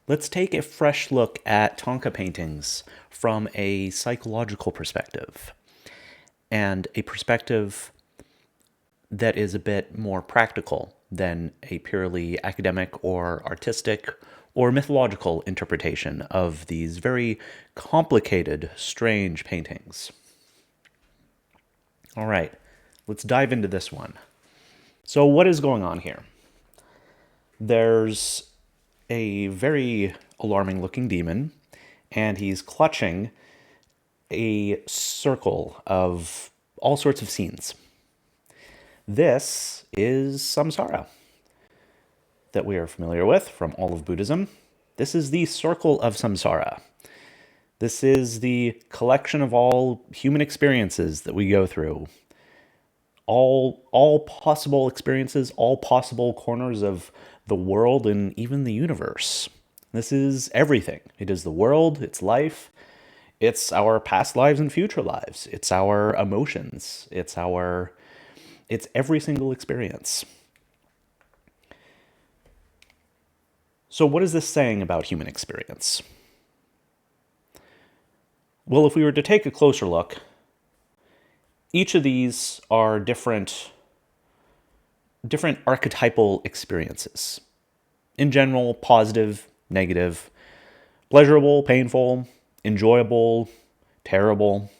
Let's take a fresh look at Tonka paintings from a psychological perspective, and a perspective that is a bit more practical than a purely academic or artistic or mythological interpretation of these very complicated, strange paintings. All right, let's dive into this one. So, what is going on here? There's a very alarming looking demon, and he's clutching a circle of all sorts of scenes. This is samsara that we are familiar with from all of Buddhism. This is the circle of samsara. This is the collection of all human experiences that we go through. All possible experiences, all possible corners of the world and even the universe. This is everything. It is the world, it's life, it's our past lives and future lives. It's our emotions. It's every single experience. So what is this saying about human experience? Well, if we were to take a closer look, each of these are different archetypal experiences. In general, positive, negative, pleasurable, painful, enjoyable, terrible.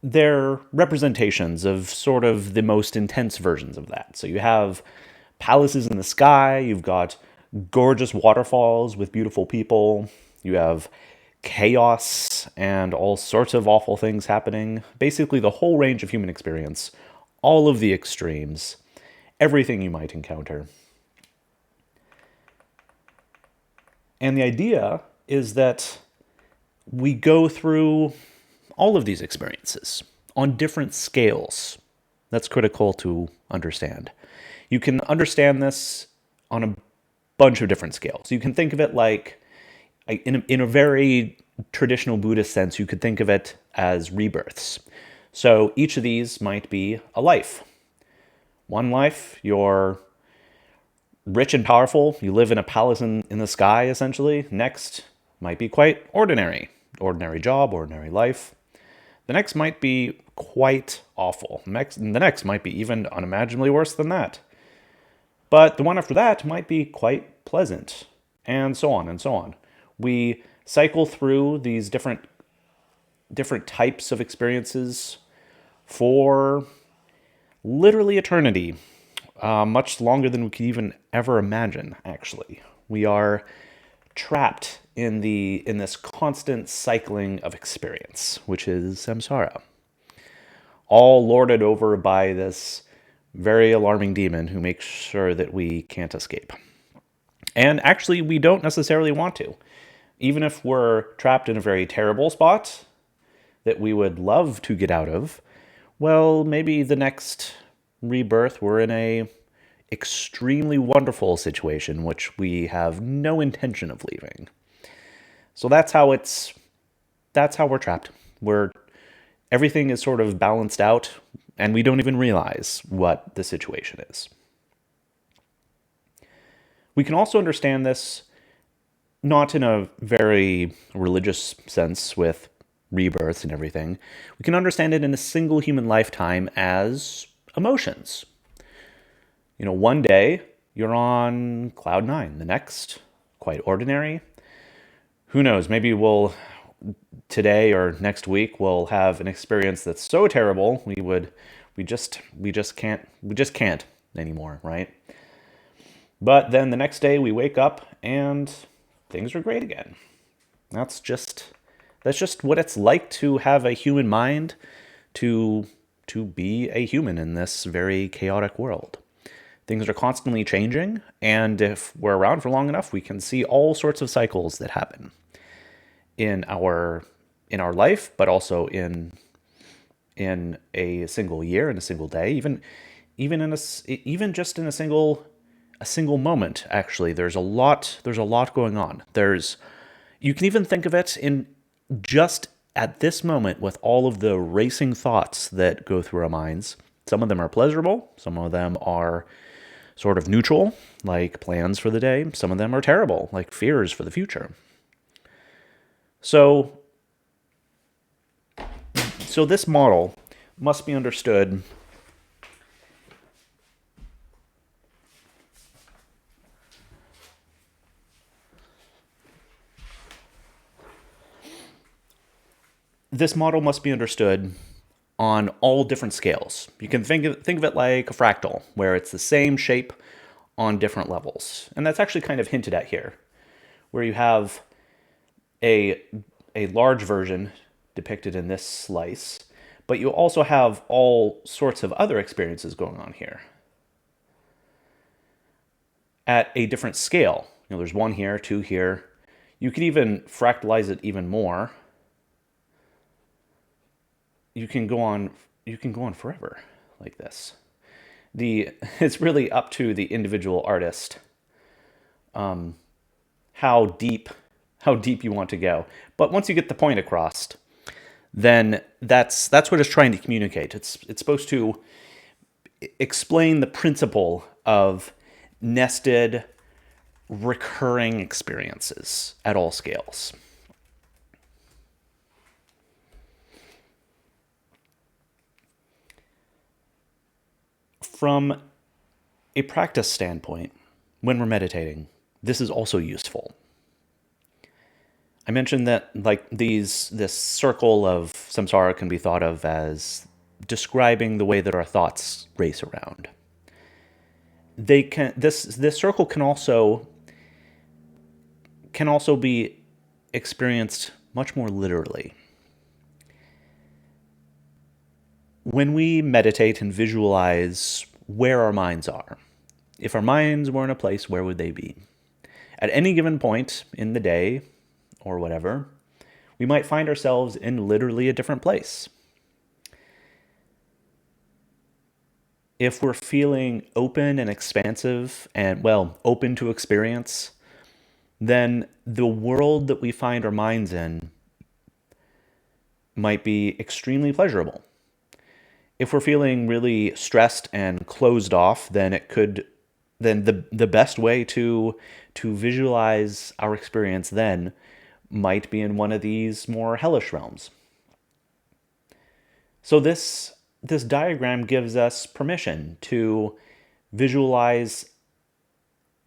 They're representations of sort of the most intense versions of that. So you have palaces in the sky, you've got gorgeous waterfalls with beautiful people, you have chaos and all sorts of awful things happening. Basically, the whole range of human experience, all of the extremes, everything you might encounter. And the idea is that we go through all of these experiences on different scales. That's critical to understand. You can understand this on a bunch of different scales. You can think of it like, in a very traditional Buddhist sense, you could think of it as rebirths. So each of these might be a life. One life, you're rich and powerful. You live in a palace in the sky, essentially. Next might be quite ordinary. Ordinary job, ordinary life. The next might be quite awful. The next might be even unimaginably worse than that. But the one after that might be quite pleasant, and so on and so on. We cycle through these different types of experiences for literally eternity, much longer than we could even ever imagine. Actually, we are trapped in this constant cycling of experience, which is samsara, all lorded over by this very alarming demon who makes sure that we can't escape. And actually, we don't necessarily want to. Even if we're trapped in a very terrible spot that we would love to get out of, well, maybe the next rebirth we're in a extremely wonderful situation which we have no intention of leaving. So that's how we're trapped. We're Everything is sort of balanced out and we don't even realize what the situation is. We can also understand this not in a very religious sense with rebirths and everything. We can understand it in a single human lifetime as emotions. One day you're on cloud nine, the next, quite ordinary. Who knows? Maybe today or next week, we'll have an experience that's so terrible we just can't anymore, right? But then the next day we wake up and things are great again. That's just that's just what it's like to have a human mind, to be a human in this very chaotic world. Things are constantly changing, and if we're around for long enough, we can see all sorts of cycles that happen in our life, but also in a single year, in a single day, even just in a single moment. Actually, there's a lot going on. You can even think of it in just at this moment with all of the racing thoughts that go through our minds. Some of them are pleasurable, some of them are sort of neutral, like plans for the day. Some of them are terrible, like fears for the future. So this model must be understood on all different scales. You can think of it like a fractal, where it's the same shape on different levels. And that's actually kind of hinted at here, where you have a large version depicted in this slice, but you also have all sorts of other experiences going on here at a different scale. There's one here, two here. You could even fractalize it even more. You can go on forever like this. It's really up to the individual artist how deep you want to go. But once you get the point across, then that's what it's trying to communicate. It's supposed to explain the principle of nested, recurring experiences at all scales. From a practice standpoint, when we're meditating, this is also useful. I mentioned that this circle of samsara can be thought of as describing the way that our thoughts race around. This circle can also be experienced much more literally. When we meditate and visualize where our minds are, if our minds were in a place, where would they be? At any given point in the day, or whatever, we might find ourselves in literally a different place. If we're feeling open and expansive and, open to experience, then the world that we find our minds in might be extremely pleasurable. If we're feeling really stressed and closed off, then the best way to visualize our experience then might be in one of these more hellish realms. So this diagram gives us permission to visualize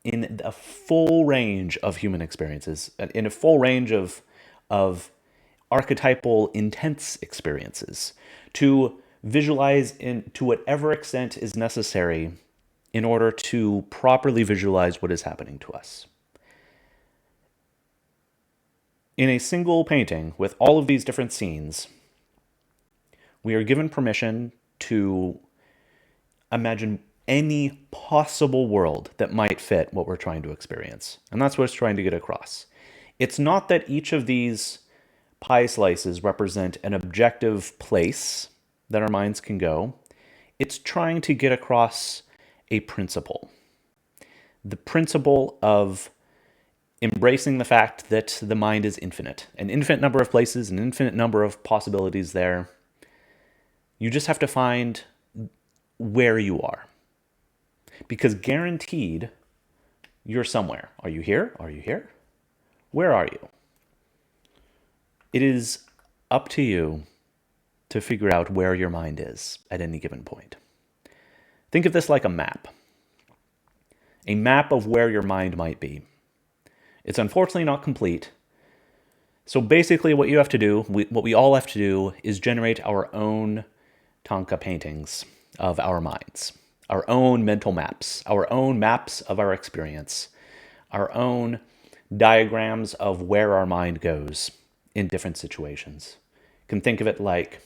in a full range of human experiences, in a full range of archetypal intense experiences, to visualize to whatever extent is necessary in order to properly visualize what is happening to us. In a single painting with all of these different scenes, we are given permission to imagine any possible world that might fit what we're trying to experience. And that's what it's trying to get across. It's not that each of these pie slices represent an objective place that our minds can go. It's trying to get across a principle. The principle of embracing the fact that the mind is infinite. An infinite number of places, an infinite number of possibilities there. You just have to find where you are. Because guaranteed, you're somewhere. Are you here? Are you here? Where are you? It is up to you to figure out where your mind is at any given point. Think of this like a map. A map of where your mind might be. It's unfortunately not complete. So basically what you have to do, what we all have to do, is generate our own Thangka paintings of our minds. Our own mental maps. Our own maps of our experience. Our own diagrams of where our mind goes in different situations. You can think of it like,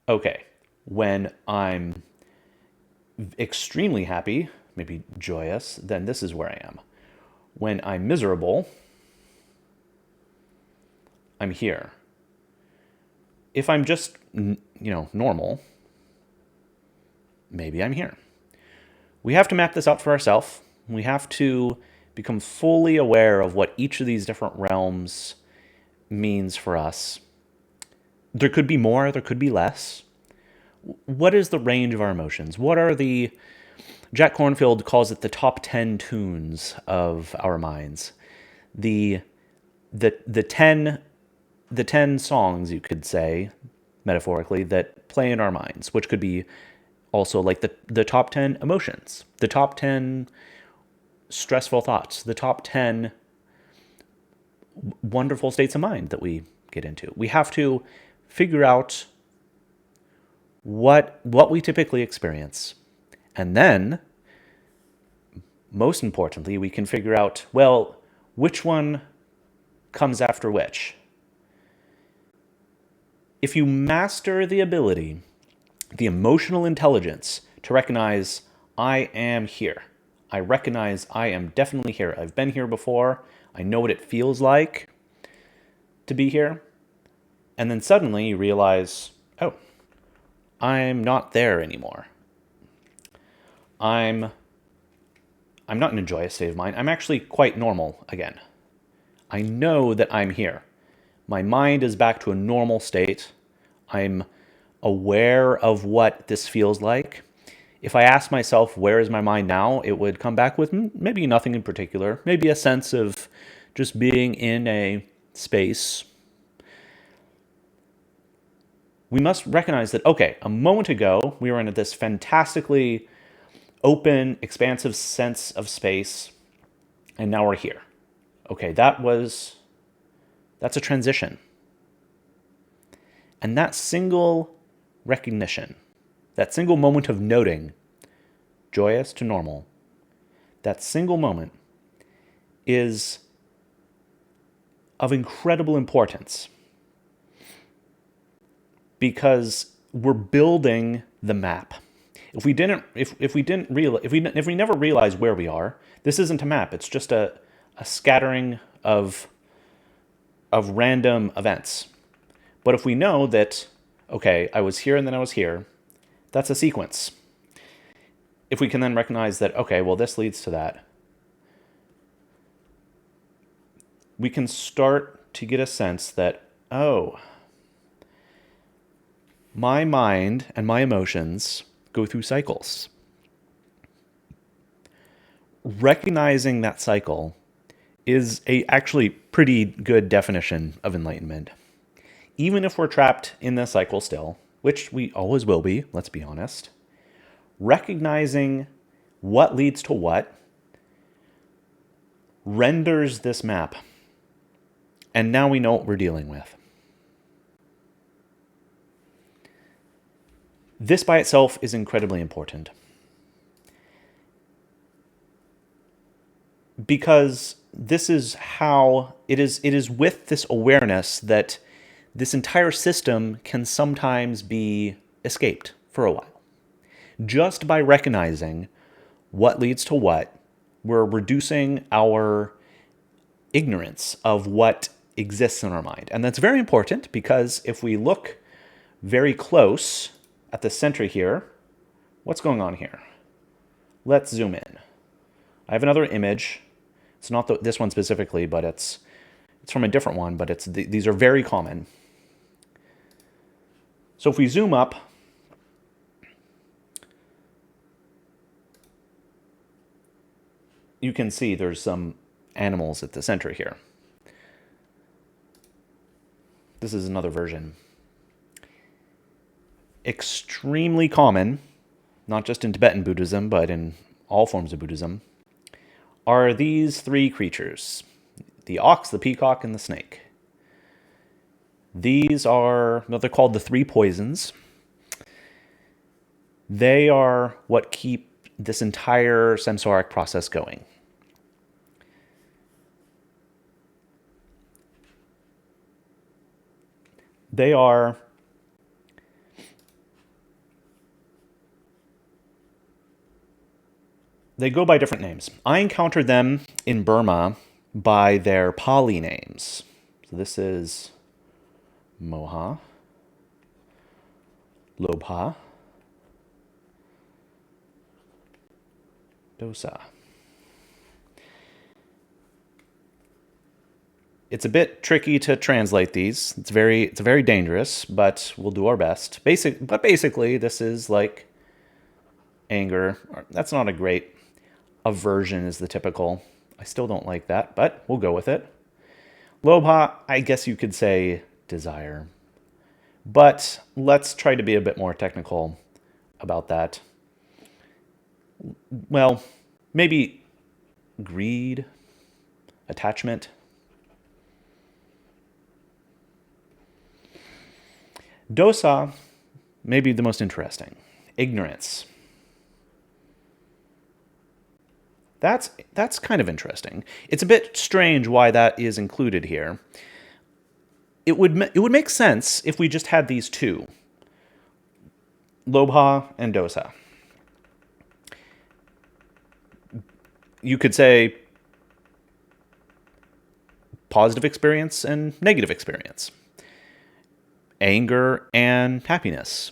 okay, when I'm extremely happy, maybe joyous, then this is where I am. When I'm miserable, I'm here. If I'm just, normal, maybe I'm here. We have to map this out for ourselves. We have to become fully aware of what each of these different realms means for us. There could be more, there could be less. What is the range of our emotions? What are the Jack Kornfield calls it the top 10 tunes of our minds. The the 10 songs, you could say, metaphorically, that play in our minds, which could be also like the top 10 emotions, the top 10 stressful thoughts, the top 10 wonderful states of mind that we get into. We have to figure out what we typically experience. And then, most importantly, we can figure out, well, which one comes after which. If you master the ability, the emotional intelligence to recognize, I am here. I recognize I am definitely here. I've been here before. I know what it feels like to be here. And then suddenly you realize, oh, I'm not there anymore. I'm not in a joyous state of mind. I'm actually quite normal again. I know that I'm here. My mind is back to a normal state. I'm aware of what this feels like. If I ask myself, where is my mind now? It would come back with maybe nothing in particular. Maybe a sense of just being in a space. We must recognize that, okay, a moment ago, we were in this fantastically open, expansive sense of space, and now we're here. Okay, that's a transition. And that single recognition, that single moment of noting joyous to normal, that single moment is of incredible importance because we're building the map. If we never realize where we are, this isn't a map. It's just a scattering of random events. But if we know that, okay, I was here and then I was here, that's a sequence. If we can then recognize that, okay, well, this leads to that, we can start to get a sense that, oh, my mind and my emotions go through cycles. Recognizing that cycle is a actually pretty good definition of enlightenment. Even if we're trapped in the cycle still, which we always will be, let's be honest, recognizing what leads to what renders this map. And now we know what we're dealing with. This by itself is incredibly important. Because this is how it is with this awareness that this entire system can sometimes be escaped for a while. Just by recognizing what leads to what, we're reducing our ignorance of what exists in our mind. And that's very important because if we look very close at the center here, what's going on here? Let's zoom in. I have another image. It's not this one specifically, but it's from a different one, but these are very common. So if we zoom up, you can see there's some animals at the center here. This is another version. Extremely common, not just in Tibetan Buddhism, but in all forms of Buddhism, are these three creatures: the ox, the peacock, and the snake. These are, they're called the three poisons. They are what keep this entire samsaric process going. They go by different names. I encountered them in Burma by their Pali names. So this is Moha, Lobha, Dosa. It's a bit tricky to translate these. It's very dangerous, but we'll do our best. Basically, this is like anger. That's not a great. Aversion is the typical. I still don't like that, but we'll go with it. Lobha, I guess you could say desire. But let's try to be a bit more technical about that. Well, maybe greed, attachment. Dosa may be the most interesting. Ignorance. That's kind of interesting. It's a bit strange why that is included here. It would make sense if we just had these two, Lobha and Dosa. You could say positive experience and negative experience, anger and happiness,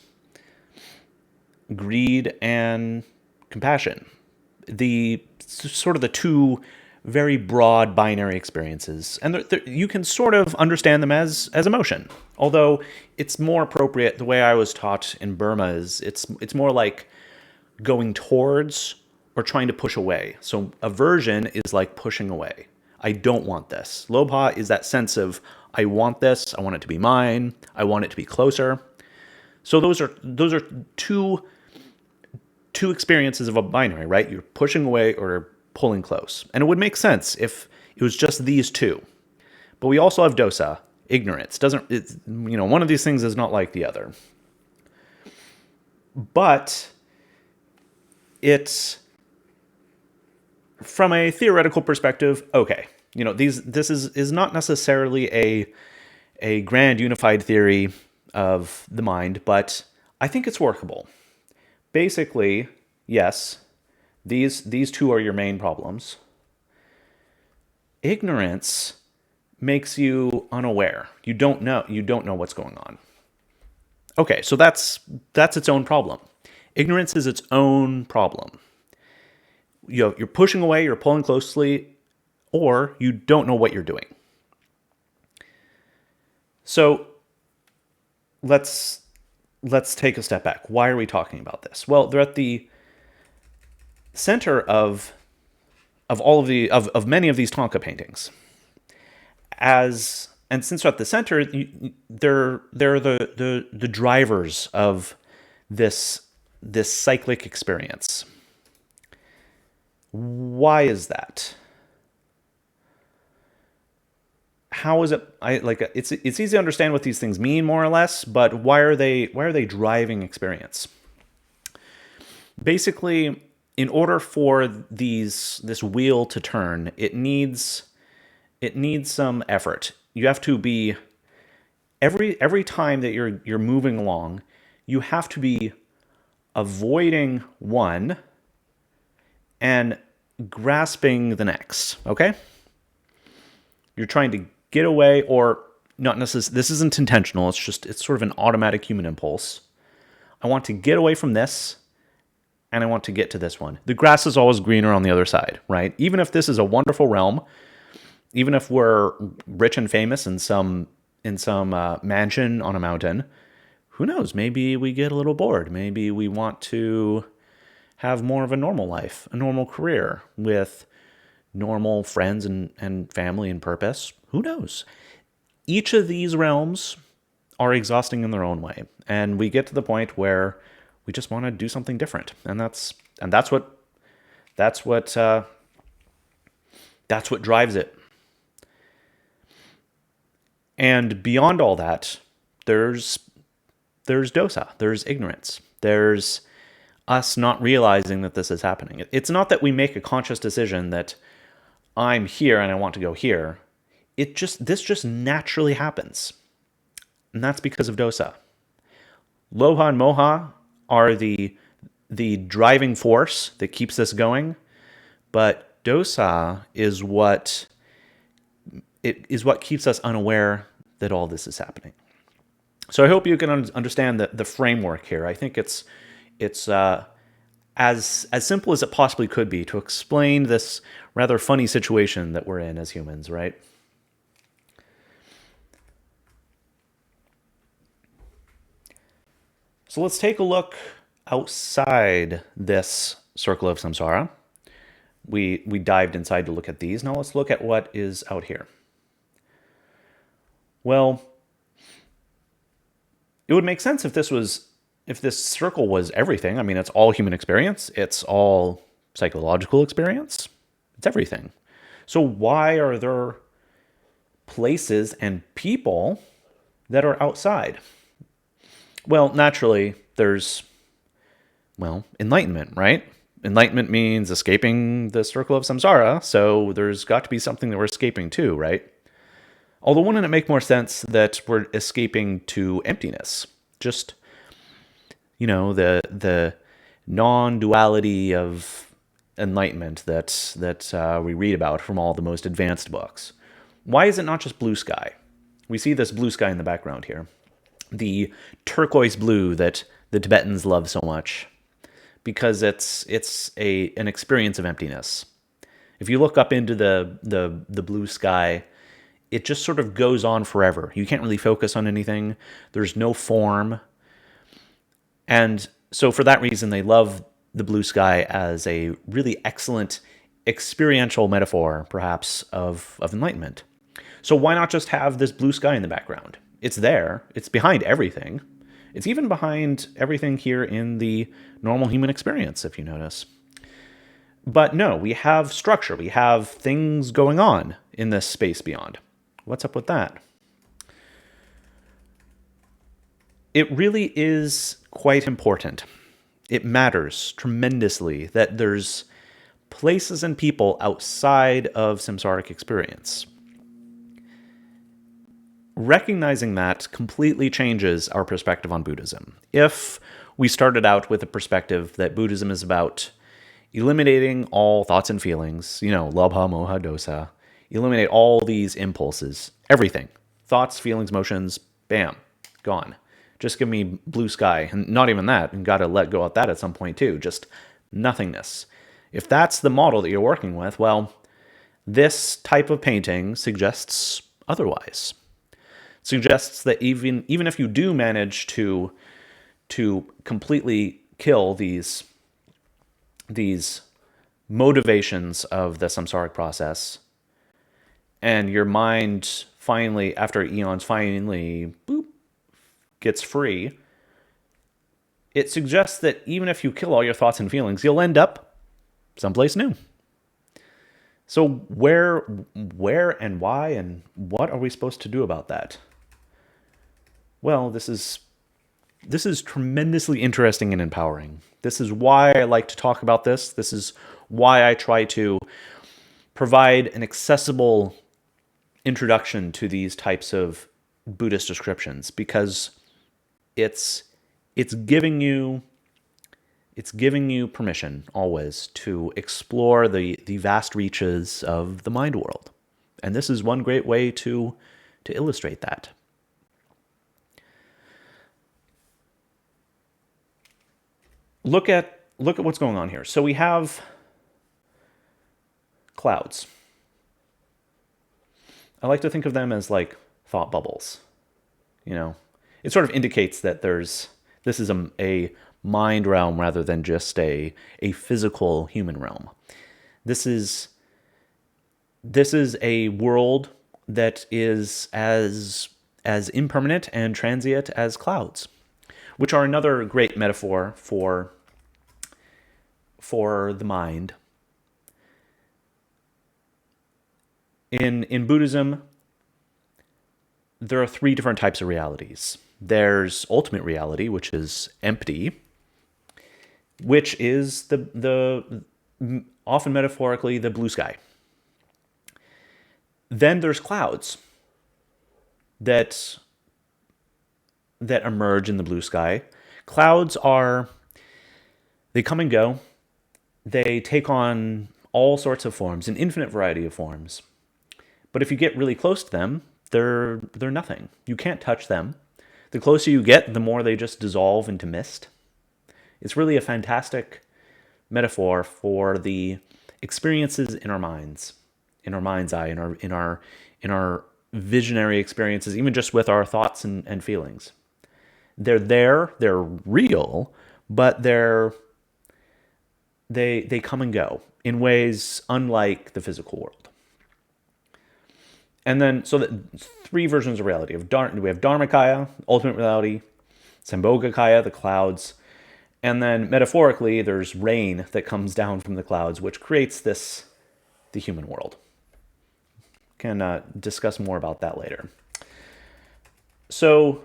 greed and compassion. The sort of the two very broad binary experiences, and you can sort of understand them as emotion. Although it's more appropriate, the way I was taught in Burma is it's more like going towards or trying to push away. So aversion is like pushing away. I don't want this. Lobha is that sense of I want this, I want it to be mine, I want it to be closer. So those are two experiences of a binary, right? You're pushing away or pulling close. And it would make sense if it was just these two. But we also have dosa, ignorance. One of these things is not like the other. But it's, from a theoretical perspective, okay. This is not necessarily a grand unified theory of the mind, but I think it's workable. Basically, yes, these two are your main problems. Ignorance makes you unaware. You don't know what's going on. Okay, so that's its own problem. Ignorance is its own problem. You're pushing away, you're pulling closely, or you don't know what you're doing. So let's take a step back. Why are we talking about this? Well, they're at the center of many of these Thangka paintings. And since they're at the center, they're the drivers of this cyclic experience. Why is that? How is it? It's easy to understand what these things mean, more or less, but why are they driving experience? Basically, in order for this wheel to turn, it needs some effort. You have to be every time that you're moving along, you have to be avoiding one and grasping the next. Okay? You're trying to get away, or not necessarily. This isn't intentional. It's sort of an automatic human impulse. I want to get away from this, and I want to get to this one. The grass is always greener on the other side, right? Even if this is a wonderful realm, even if we're rich and famous in some mansion on a mountain, who knows? Maybe we get a little bored. Maybe we want to have more of a normal life, a normal career with normal friends and family and purpose. Who knows? Each of these realms are exhausting in their own way, and we get to the point where we just want to do something different, and that's what drives it. And beyond all that, there's dosa, there's ignorance, there's us not realizing that this is happening. It's not that we make a conscious decision that I'm here and I want to go here. This just naturally happens. And that's because of dosa. Lobha and moha are the driving force that keeps this going, but dosa is what keeps us unaware that all this is happening. So I hope you can understand the framework here. I think it's as simple as it possibly could be to explain this rather funny situation that we're in as humans, right? So let's take a look outside this circle of samsara. We dived inside to look at these. Now let's look at what is out here. Well, it would make sense if this circle was everything. I mean, it's all human experience. It's all psychological experience. It's everything. So why are there places and people that are outside? Well, naturally, there's, enlightenment, right? Enlightenment means escaping the circle of samsara, so there's got to be something that we're escaping to, right? Although wouldn't it make more sense that we're escaping to emptiness? Just, the non-duality of enlightenment that we read about from all the most advanced books. Why is it not just blue sky? We see this blue sky in the background here. The turquoise blue that the Tibetans love so much, because it's an experience of emptiness. If you look up into the blue sky, it just sort of goes on forever. You can't really focus on anything. There's no form. And so for that reason, they love the blue sky as a really excellent experiential metaphor, perhaps, of enlightenment. So why not just have this blue sky in the background? It's there. It's behind everything. It's even behind everything here in the normal human experience, if you notice. But no, we have structure. We have things going on in this space beyond. What's up with that? It really is quite important. It matters tremendously that there's places and people outside of samsaric experience. Recognizing that completely changes our perspective on Buddhism. If we started out with a perspective that Buddhism is about eliminating all thoughts and feelings, labha, moha, dosa, eliminate all these impulses, everything, thoughts, feelings, motions, bam, gone. Just give me blue sky, and not even that, and got to let go of that at some point too, just nothingness. If that's the model that you're working with, well, this type of painting suggests otherwise. Suggests that even if you do manage to completely kill these motivations of the samsaric process, and your mind finally, after eons, finally gets free, it suggests that even if you kill all your thoughts and feelings, you'll end up someplace new. So where and why and what are we supposed to do about that? Well, this is tremendously interesting and empowering. This is why I like to talk about this. This is why I try to provide an accessible introduction to these types of Buddhist descriptions, because it's giving you permission always to explore the vast reaches of the mind world. And this is one great way to illustrate that. Look at what's going on here. So we have clouds. I like to think of them as like thought bubbles. It sort of indicates that this is a mind realm rather than just a physical human realm. This is a world that is as impermanent and transient as clouds, which are another great metaphor for the mind. In Buddhism, there are three different types of realities. There's ultimate reality, which is empty, which is the often metaphorically the blue sky. Then there's clouds that emerge in the blue sky. Clouds they come and go. They take on all sorts of forms, an infinite variety of forms. But if you get really close to them, they're nothing. You can't touch them. The closer you get, the more they just dissolve into mist. It's really a fantastic metaphor for the experiences in our minds, in our mind's eye, in our visionary experiences, even just with our thoughts and feelings. They're there, they're real, but they come and go in ways unlike the physical world. And then, so that three versions of reality. We have Dharmakaya, ultimate reality, Sambhogakaya, the clouds, and then metaphorically, there's rain that comes down from the clouds, which creates the human world. Can discuss more about that later. So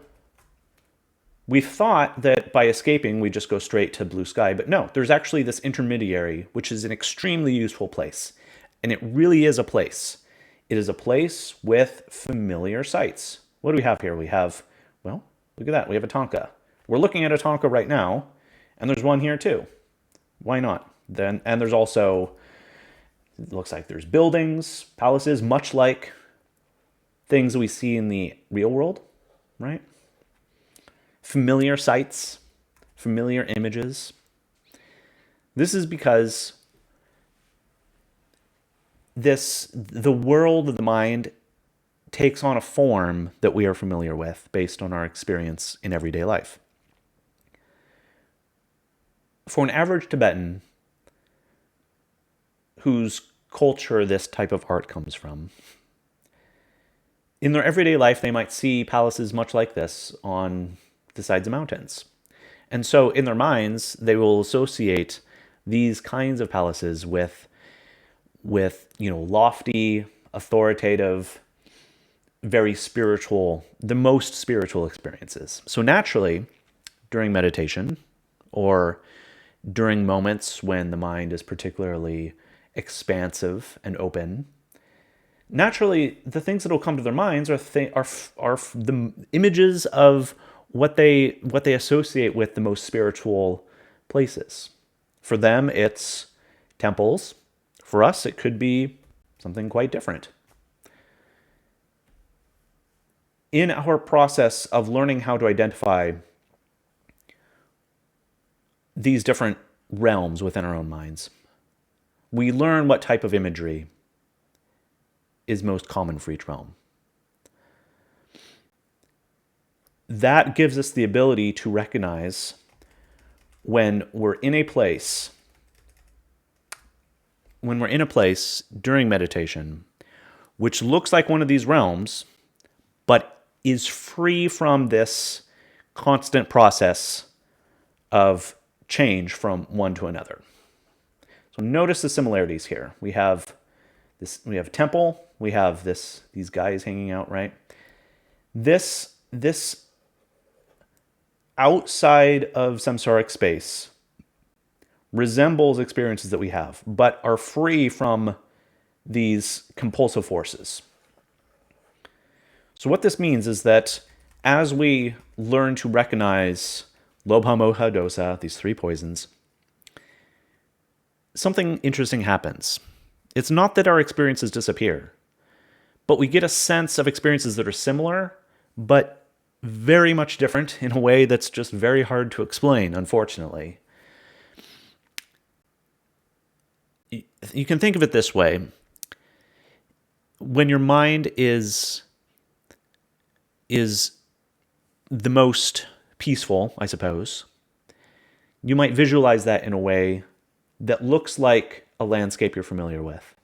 we thought that by escaping, we just go straight to blue sky, but no, there's actually this intermediary, which is an extremely useful place. And it really is a place. It is a place with familiar sights. What do we have here? We have, well, look at that. We have a Tonka. We're looking at a Tonka right now, and there's one here too. Why not? And there's also, it looks like there's buildings, palaces, much like things we see in the real world, right? Familiar sights, familiar images. This is because the world of the mind takes on a form that we are familiar with based on our experience in everyday life. For an average Tibetan whose culture this type of art comes from, in their everyday life, they might see palaces much like this on the sides of mountains. And so in their minds, they will associate these kinds of palaces with lofty, authoritative, very spiritual, the most spiritual experiences. So naturally, during meditation or during moments when the mind is particularly expansive and open, naturally, the things that will come to their minds are the images of what they associate with the most spiritual places. For them, it's temples. For us, it could be something quite different. In our process of learning how to identify these different realms within our own minds, we learn what type of imagery is most common for each realm. That gives us the ability to recognize when we're in a place during meditation, which looks like one of these realms, but is free from this constant process of change from one to another. So notice the similarities here. We have a temple, we have these guys hanging out, right? This outside of samsaric space resembles experiences that we have, but are free from these compulsive forces. So what this means is that as we learn to recognize lobha, moha, dosa, these three poisons, something interesting happens. It's not that our experiences disappear, but we get a sense of experiences that are similar, but very much different in a way that's just very hard to explain, unfortunately. You can think of it this way. When your mind is the most peaceful, I suppose, you might visualize that in a way that looks like a landscape you're familiar with,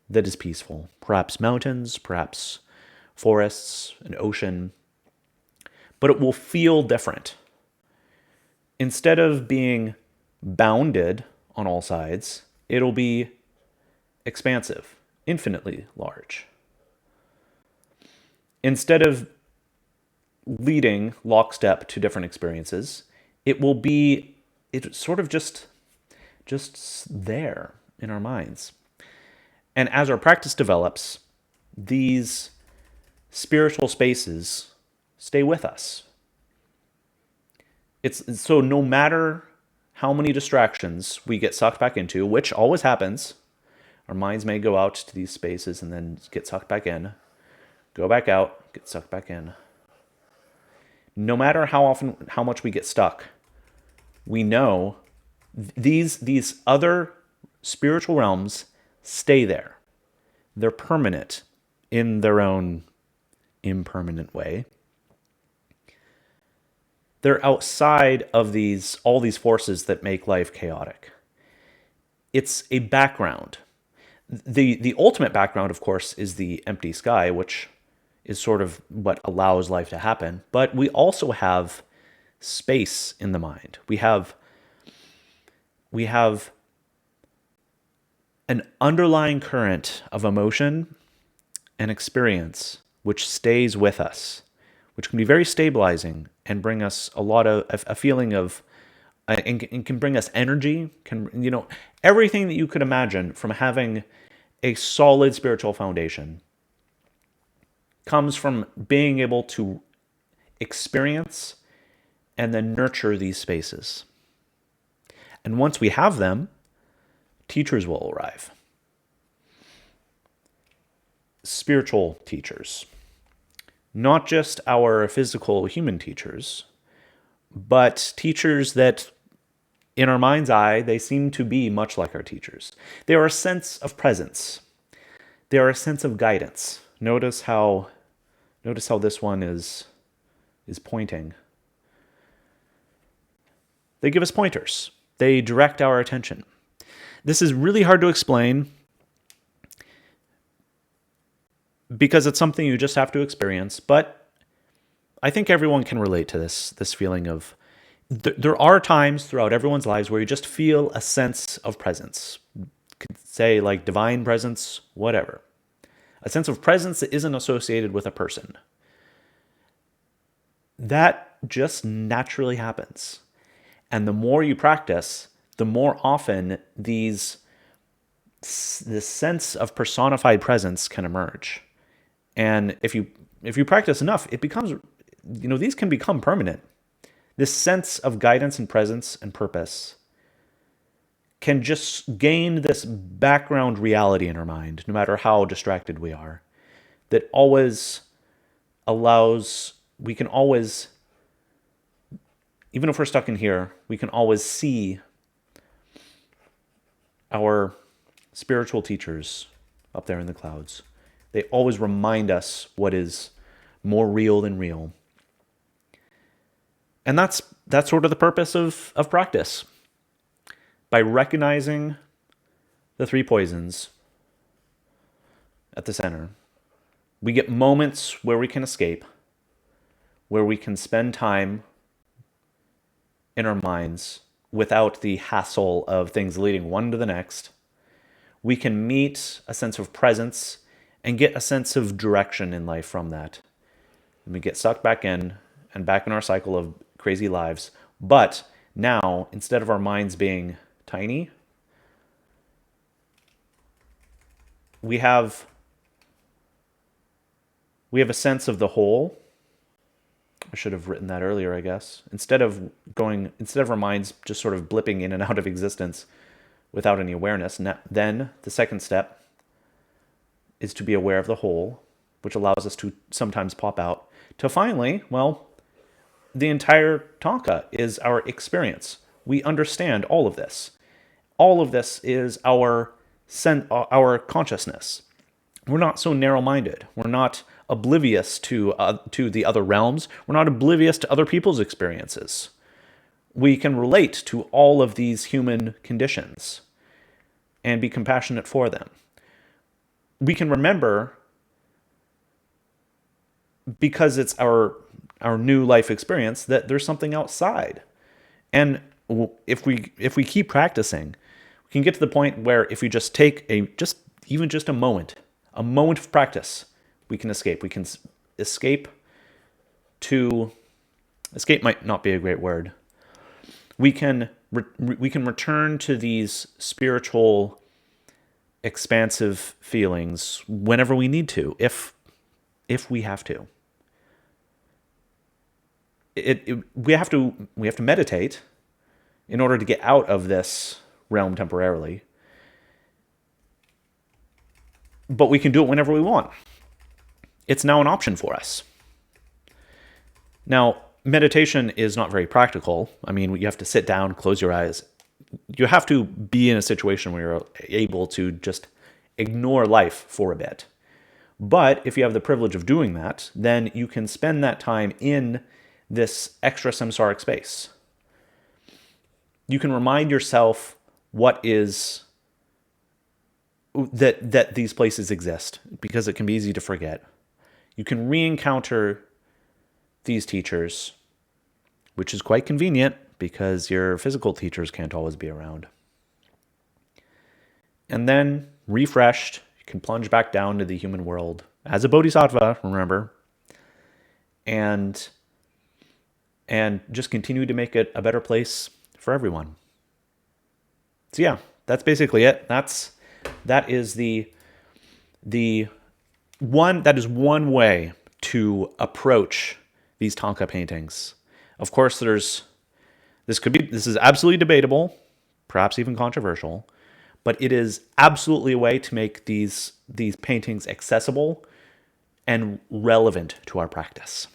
that is peaceful. Perhaps mountains, perhaps forests, an ocean, but it will feel different. Instead of being bounded on all sides, it'll be expansive, infinitely large. Instead of leading lockstep to different experiences, it's sort of just there in our minds. And as our practice develops, these spiritual spaces stay with us. It's so no matter how many distractions we get sucked back into, which always happens, our minds may go out to these spaces and then get sucked back in, go back out, get sucked back in. No matter how much we get stuck, we know these other spiritual realms stay there. They're permanent in their own impermanent way. They're outside of all these forces that make life chaotic. It's a background. The ultimate background, of course, is the empty sky, which is sort of what allows life to happen. But we also have space in the mind. We have an underlying current of emotion and experience which stays with us, which can be very stabilizing and bring us a feeling of and can bring us energy, everything that you could imagine from having a solid spiritual foundation comes from being able to experience and then nurture these spaces. And once we have them, teachers will arrive. Spiritual teachers. Not just our physical human teachers, but teachers that, in our mind's eye, they seem to be much like our teachers. They are a sense of presence. They are a sense of guidance. Notice how this one is pointing. They give us pointers. They direct our attention. This is really hard to explain because it's something you just have to experience, but I think everyone can relate to this feeling of there are times throughout everyone's lives where you just feel a sense of presence. Could say like divine presence, whatever. A sense of presence that isn't associated with a person. That just naturally happens. And the more you practice, the more often this sense of personified presence can emerge. And if you practice enough, it becomes, these can become permanent. This sense of guidance and presence and purpose can just gain this background reality in our mind, no matter how distracted we are, that always allows, we can always, even if we're stuck in here, we can always see our spiritual teachers up there in the clouds. They always remind us what is more real than real. And that's sort of the purpose of practice. By recognizing the three poisons at the center, we get moments where we can escape, where we can spend time in our minds without the hassle of things leading one to the next. We can meet a sense of presence and get a sense of direction in life from that. And we get sucked back in and back in our cycle of crazy lives. But now, instead of our minds being tiny, we have a sense of the whole. I should have written that earlier, I guess. Instead of our minds just sort of blipping in and out of existence without any awareness, then the second step is to be aware of the whole, which allows us to sometimes pop out, to finally, the entire Thangka is our experience. We understand all of this. All of this is our consciousness. We're not so narrow-minded. We're not oblivious to the other realms. We're not oblivious to other people's experiences. We can relate to all of these human conditions and be compassionate for them. We can remember, because it's our new life experience, that there's something outside. And if we keep practicing, we can get to the point where if we just take even just a moment of practice, we can escape. We can escape might not be a great word. We can return to these spiritual, expansive feelings whenever we need to, if we have to. We have to meditate in order to get out of this realm temporarily. But we can do it whenever we want. It's now an option for us. Now, meditation is not very practical. I mean, you have to sit down, close your eyes. You have to be in a situation where you're able to just ignore life for a bit. But if you have the privilege of doing that, then you can spend that time in this extra samsaric space. You can remind yourself what is that these places exist, because it can be easy to forget. You can re-encounter these teachers, which is quite convenient because your physical teachers can't always be around. And then, refreshed, you can plunge back down to the human world as a bodhisattva, remember, and just continue to make it a better place for everyone. So yeah, that's basically it. That is one way to approach these Thangka paintings. Of course, this is absolutely debatable, perhaps even controversial, but it is absolutely a way to make these paintings accessible and relevant to our practice.